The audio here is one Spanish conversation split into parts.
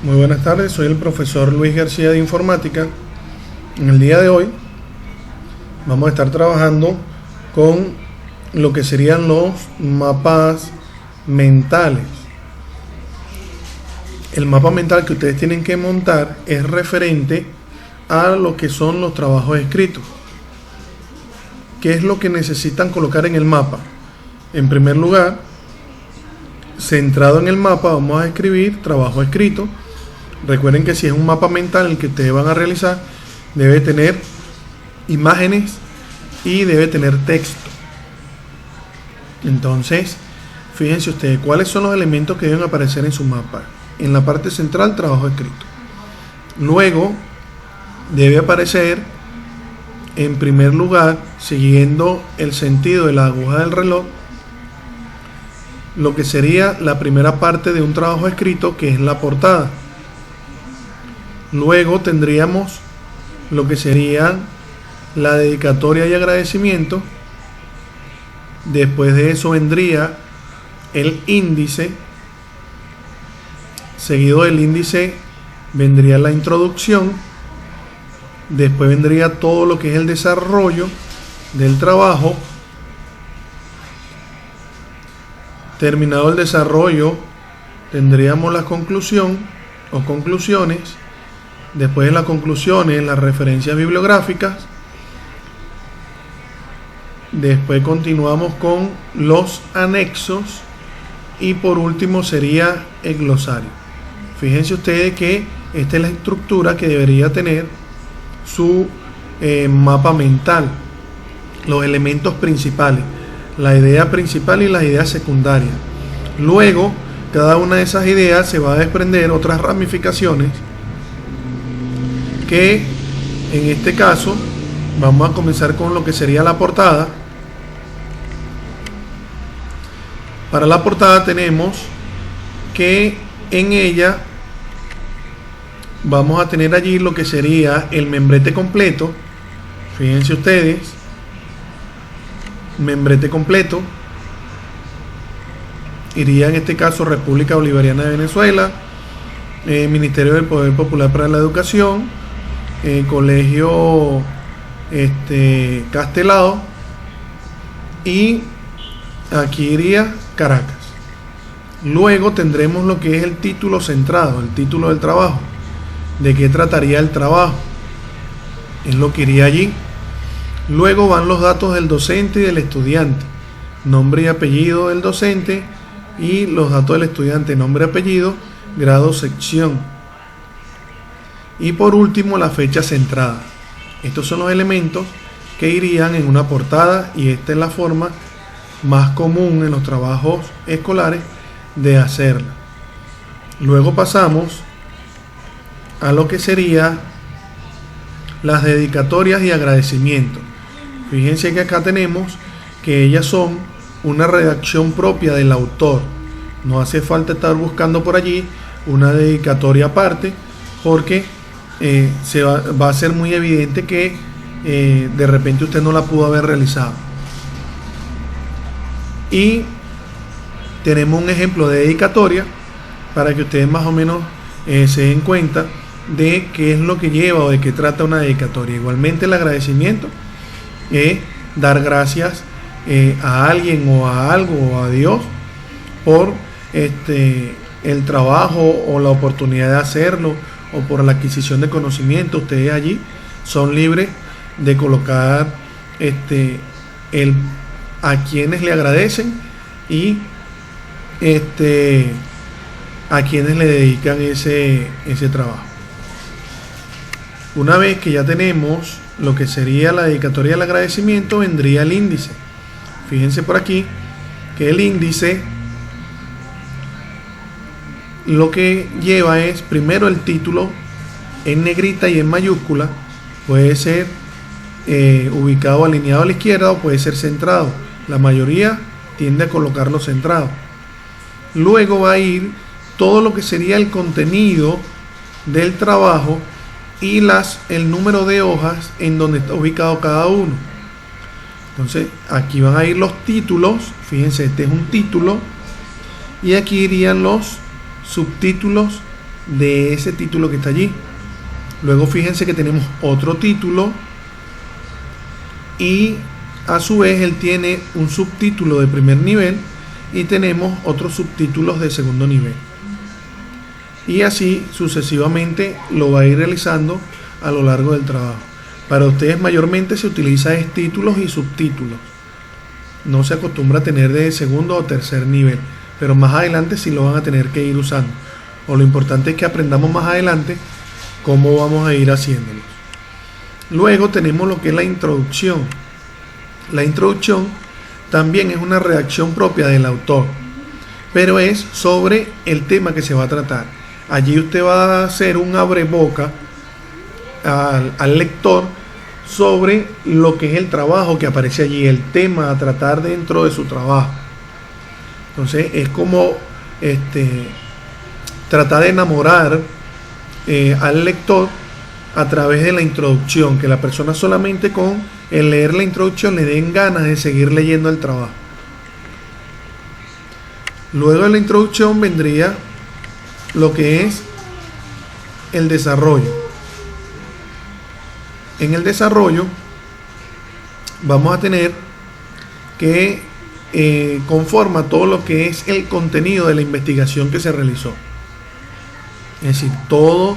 Muy buenas tardes, soy el profesor Luis García de Informática. En el día de hoy vamos a estar trabajando con lo que serían los mapas mentales. El mapa mental que ustedes tienen que montar es referente a lo que son los trabajos escritos. ¿Qué es lo que necesitan colocar en el mapa? En primer lugar, centrado en el mapa, vamos a escribir trabajo escrito. Recuerden que si es un mapa mental el que ustedes van a realizar, debe tener imágenes y debe tener texto. Entonces, fíjense ustedes cuáles son los elementos que deben aparecer en su mapa. En la parte central, trabajo escrito. Luego, debe aparecer, en primer lugar, siguiendo el sentido de la aguja del reloj, lo que sería la primera parte de un trabajo escrito, que es la portada. Luego tendríamos lo que sería la dedicatoria y agradecimiento. Después de eso vendría el índice. Seguido del índice vendría la introducción. Después vendría todo lo que es el desarrollo del trabajo. Terminado el desarrollo, tendríamos la conclusión o conclusiones. Después de las conclusiones, las referencias bibliográficas. Después continuamos con los anexos. Y por último sería el glosario. Fíjense ustedes que esta es la estructura que debería tener su mapa mental. Los elementos principales. La idea principal y las ideas secundarias. Luego, cada una de esas ideas se va a desprender otras ramificaciones, que en este caso vamos a comenzar con lo que sería la portada. Para la portada tenemos que en ella vamos a tener allí lo que sería el membrete completo. Fíjense ustedes, membrete completo iría en este caso República Bolivariana de Venezuela, Ministerio del Poder Popular para la Educación, Colegio Castelao, y aquí iría Caracas. Luego tendremos lo que es el título centrado, el título del trabajo. ¿De qué trataría el trabajo? Es lo que iría allí. Luego van los datos del docente y del estudiante, nombre y apellido del docente, y los datos del estudiante, nombre, apellido, grado, sección. Y por último, la fecha centrada. Estos son los elementos que irían en una portada, y esta es la forma más común en los trabajos escolares de hacerla. Luego pasamos a lo que sería las dedicatorias y agradecimientos. Fíjense que acá tenemos que ellas son una redacción propia del autor. No hace falta estar buscando por allí una dedicatoria aparte, porque va a ser muy evidente que de repente usted no la pudo haber realizado. Y tenemos un ejemplo de dedicatoria para que ustedes más o menos se den cuenta de qué es lo que lleva o de qué trata una dedicatoria. Igualmente el agradecimiento es dar gracias a alguien o a algo o a Dios por el trabajo o la oportunidad de hacerlo, o por la adquisición de conocimiento. Ustedes allí son libres de colocar a quienes le agradecen y a quienes le dedican ese trabajo. Una vez que ya tenemos lo que sería la dedicatoria del agradecimiento, vendría el índice. Fíjense por aquí que el índice lo que lleva es primero el título en negrita y en mayúscula. Puede ser ubicado alineado a la izquierda o puede ser centrado. La mayoría tiende a colocarlo centrado. Luego va a ir todo lo que sería el contenido del trabajo y el número de hojas en donde está ubicado cada uno. Entonces aquí van a ir los títulos. Fíjense, este es un título, y aquí irían los subtítulos de ese título que está allí. Luego fíjense que tenemos otro título y a su vez él tiene un subtítulo de primer nivel y tenemos otros subtítulos de segundo nivel. Y así sucesivamente lo va a ir realizando a lo largo del trabajo. Para ustedes mayormente se utiliza es títulos y subtítulos. No se acostumbra a tener de segundo o tercer nivel, pero más adelante sí lo van a tener que ir usando. O lo importante es que aprendamos más adelante cómo vamos a ir haciéndolo. Luego tenemos lo que es la introducción. La introducción también es una redacción propia del autor, pero es sobre el tema que se va a tratar. Allí usted va a hacer un abreboca al lector sobre lo que es el trabajo que aparece allí, el tema a tratar dentro de su trabajo. Entonces es como tratar de enamorar al lector a través de la introducción, que la persona solamente con el leer la introducción le den ganas de seguir leyendo el trabajo. Luego de la introducción vendría lo que es el desarrollo. En el desarrollo vamos a tener que conforma todo lo que es el contenido de la investigación que se realizó. Es decir, todo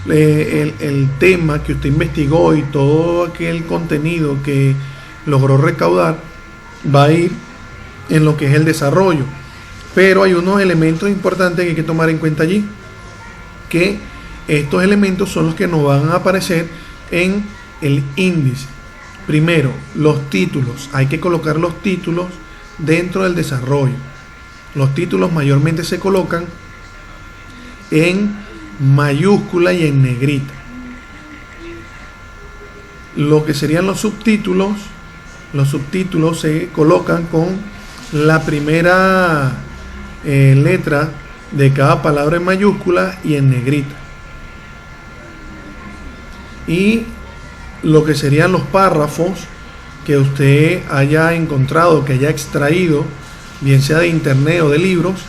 el tema que usted investigó y todo aquel contenido que logró recaudar va a ir en lo que es el desarrollo. Pero hay unos elementos importantes que hay que tomar en cuenta allí, que estos elementos son los que nos van a aparecer en el índice. Primero, los títulos. Hay que colocar los títulos dentro del desarrollo. Los títulos mayormente se colocan en mayúscula y en negrita. Lo que serían los subtítulos se colocan con la primera letra de cada palabra en mayúscula y en negrita. Y lo que serían los párrafos que usted haya encontrado, que haya extraído, bien sea de internet o de libros,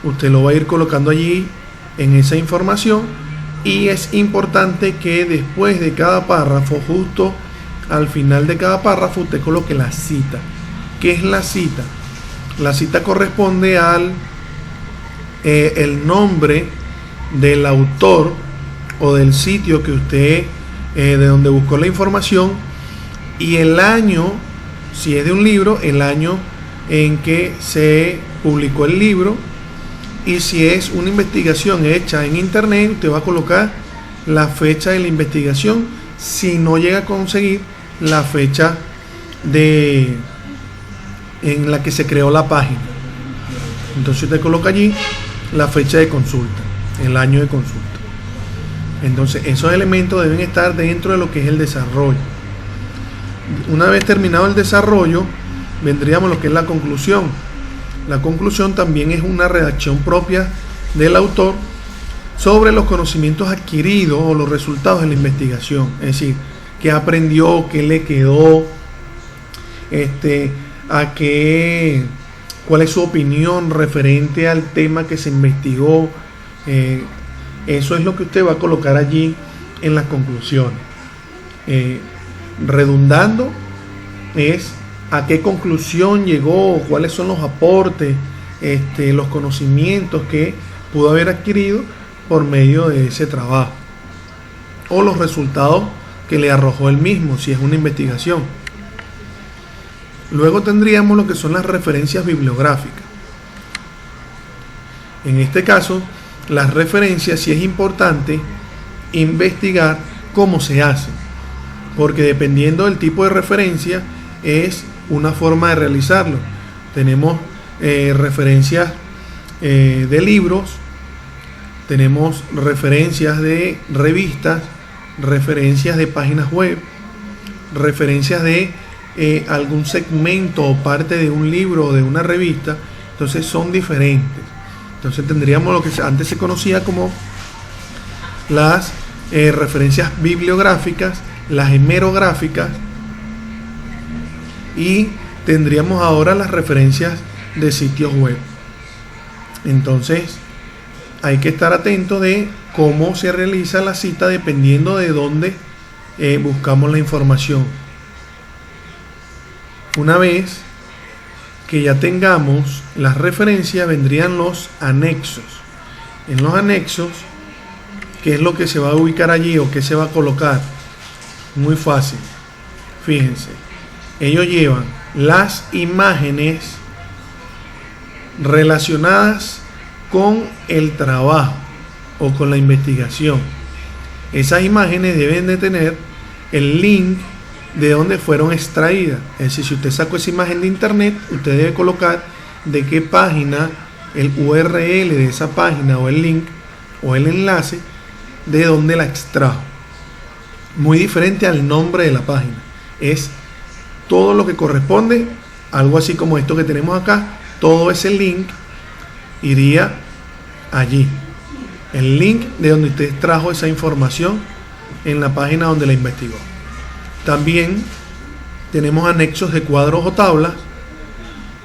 usted lo va a ir colocando allí en esa información. Y es importante que después de cada párrafo, justo al final de cada párrafo, usted coloque la cita. ¿Qué es la cita? La cita corresponde al el nombre del autor o del sitio que usted de donde buscó la información, y el año, si es de un libro, el año en que se publicó el libro. Y si es una investigación hecha en internet, usted va a colocar la fecha de la investigación, si no llega a conseguir la fecha en la que se creó la página. Entonces usted coloca allí la fecha de consulta, el año de consulta. Entonces esos elementos deben estar dentro de lo que es el desarrollo. Una vez terminado el desarrollo, vendríamos a lo que es la conclusión. La conclusión también es una redacción propia del autor sobre los conocimientos adquiridos o los resultados de la investigación. Es decir, qué aprendió, qué le quedó, cuál es su opinión referente al tema que se investigó. Eso es lo que usted va a colocar allí en las conclusiones. Redundando es a qué conclusión llegó, cuáles son los aportes, los conocimientos que pudo haber adquirido por medio de ese trabajo, o los resultados que le arrojó él mismo, si es una investigación. Luego tendríamos lo que son las referencias bibliográficas. En este caso, las referencias, sí es importante investigar cómo se hacen, porque dependiendo del tipo de referencia es una forma de realizarlo. Tenemos referencias de libros, tenemos referencias de revistas, referencias de páginas web, referencias de algún segmento o parte de un libro o de una revista. Entonces son diferentes. Entonces tendríamos lo que antes se conocía como las referencias bibliográficas, las hemerográficas, y tendríamos ahora las referencias de sitios web. Entonces hay que estar atento de cómo se realiza la cita dependiendo de dónde buscamos la información. Una vez que ya tengamos las referencias, vendrían los anexos. En los anexos, ¿qué es lo que se va a ubicar allí o qué se va a colocar? Muy fácil. Fíjense, ellos llevan las imágenes relacionadas con el trabajo o con la investigación. Esas imágenes deben de tener el link de donde fueron extraídas. Es decir, si usted sacó esa imagen de internet, usted debe colocar de qué página, el URL de esa página o el link o el enlace de donde la extrajo. Muy diferente al nombre de la página. Es todo lo que corresponde, algo así como esto que tenemos acá. Todo ese link iría allí. El link de donde usted extrajo esa información en la página donde la investigó. También tenemos anexos de cuadros o tablas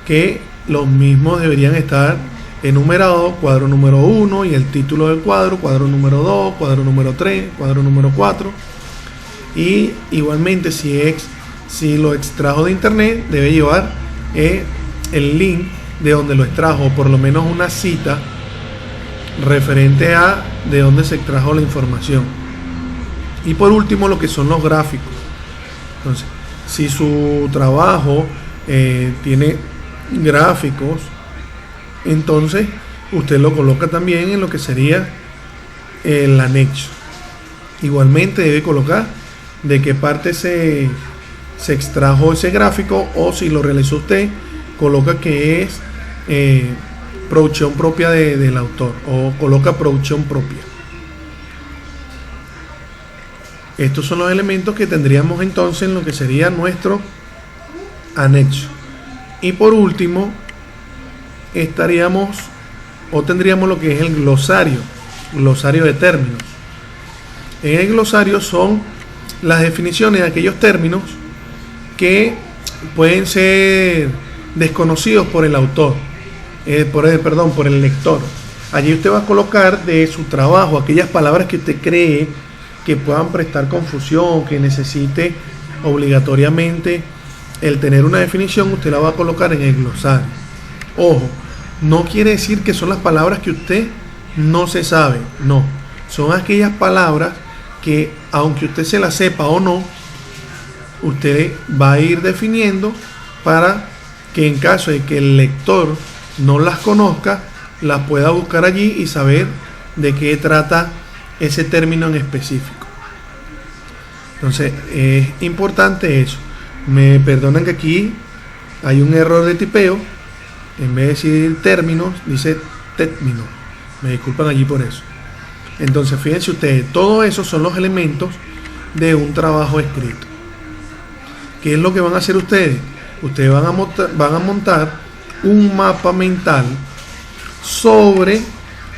que los mismos deberían estar enumerados: cuadro número 1 y el título del cuadro, cuadro número 2, cuadro número 3, cuadro número 4. Y igualmente si lo extrajo de internet, debe llevar el link de donde lo extrajo, o por lo menos una cita referente a de dónde se extrajo la información. Y por último, lo que son los gráficos. Entonces, si su trabajo tiene gráficos, entonces usted lo coloca también en lo que sería el anexo. Igualmente debe colocar de qué parte se extrajo ese gráfico, o si lo realizó usted, coloca que es producción propia del autor, o coloca producción propia. Estos son los elementos que tendríamos entonces en lo que sería nuestro anexo. Y por último, tendríamos lo que es el glosario de términos. En el glosario son las definiciones de aquellos términos que pueden ser desconocidos por el autor, por el lector. Allí usted va a colocar de su trabajo aquellas palabras que usted cree que puedan prestar confusión, que necesite obligatoriamente el tener una definición. Usted la va a colocar en el glosario. Ojo, no quiere decir que son las palabras que usted no se sabe, no, son aquellas palabras que, aunque usted se las sepa o no, usted va a ir definiendo para que en caso de que el lector no las conozca, las pueda buscar allí y saber de qué trata ese término en específico. Entonces es importante eso. Me perdonan que aquí hay un error de tipeo. En vez de decir términos, dice término. Me disculpan allí por eso. Entonces fíjense ustedes, todos esos son los elementos de un trabajo escrito. ¿Qué es lo que van a hacer ustedes? Ustedes van a montar un mapa mental sobre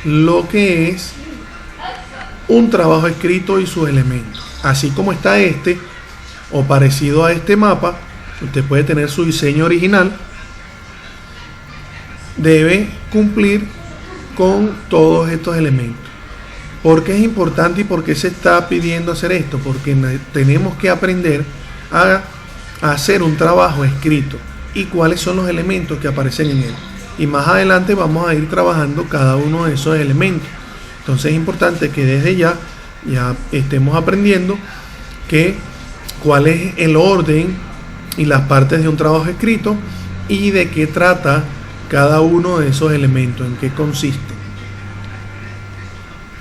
lo que es un trabajo escrito y sus elementos. Así como está o parecido a este mapa, usted puede tener su diseño original. Debe cumplir con todos estos elementos. ¿Por qué es importante y por qué se está pidiendo hacer esto? Porque tenemos que aprender a hacer un trabajo escrito y cuáles son los elementos que aparecen en él. Y más adelante vamos a ir trabajando cada uno de esos elementos. Entonces es importante que desde ya estemos aprendiendo cuál es el orden y las partes de un trabajo escrito y de qué trata cada uno de esos elementos, en qué consiste.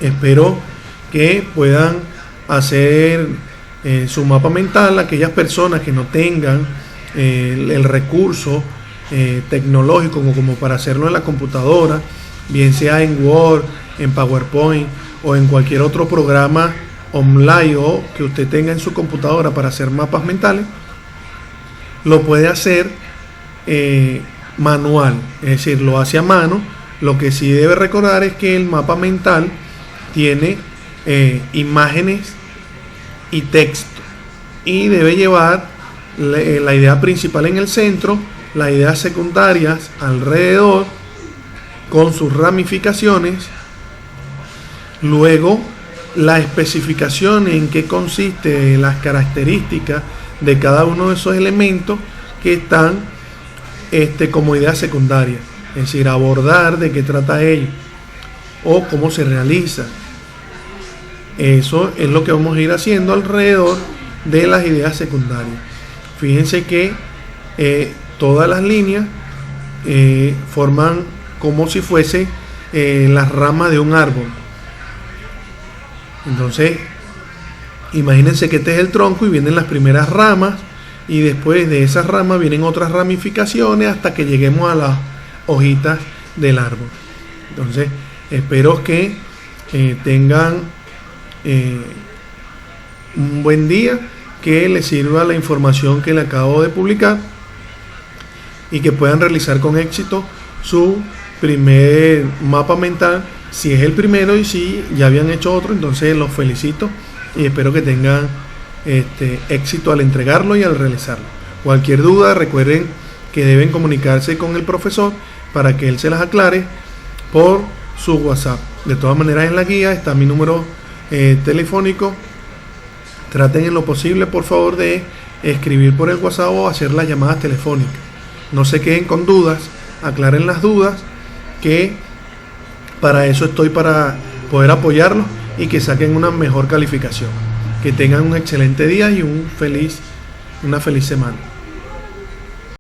Espero que puedan hacer su mapa mental aquellas personas que no tengan el recurso tecnológico como para hacerlo en la computadora, bien sea en Word, en PowerPoint o en cualquier otro programa online o que usted tenga en su computadora para hacer mapas mentales. Lo puede hacer manual, es decir, lo hace a mano. Lo que sí debe recordar es que el mapa mental tiene imágenes y texto, y debe llevar la idea principal en el centro, las ideas secundarias alrededor con sus ramificaciones Luego, la especificación en qué consiste, las características de cada uno de esos elementos que están como idea secundaria. Es decir, abordar de qué trata ello o cómo se realiza. Eso es lo que vamos a ir haciendo alrededor de las ideas secundarias. Fíjense que todas las líneas forman como si fuese las ramas de un árbol. Entonces, imagínense que este es el tronco y vienen las primeras ramas, y después de esas ramas vienen otras ramificaciones hasta que lleguemos a las hojitas del árbol. Entonces, espero que tengan un buen día, que les sirva la información que le acabo de publicar y que puedan realizar con éxito su primer mapa mental, si es el primero, y si ya habían hecho otro, entonces los felicito y espero que tengan éxito al entregarlo y al realizarlo. Cualquier duda, recuerden que deben comunicarse con el profesor para que él se las aclare por su WhatsApp. De todas maneras, en la guía está mi número telefónico. Traten en lo posible, por favor, de escribir por el WhatsApp o hacer las llamadas telefónicas. No se queden con dudas, aclaren las dudas, que para eso estoy, para poder apoyarlos y que saquen una mejor calificación. Que tengan un excelente día y una feliz semana.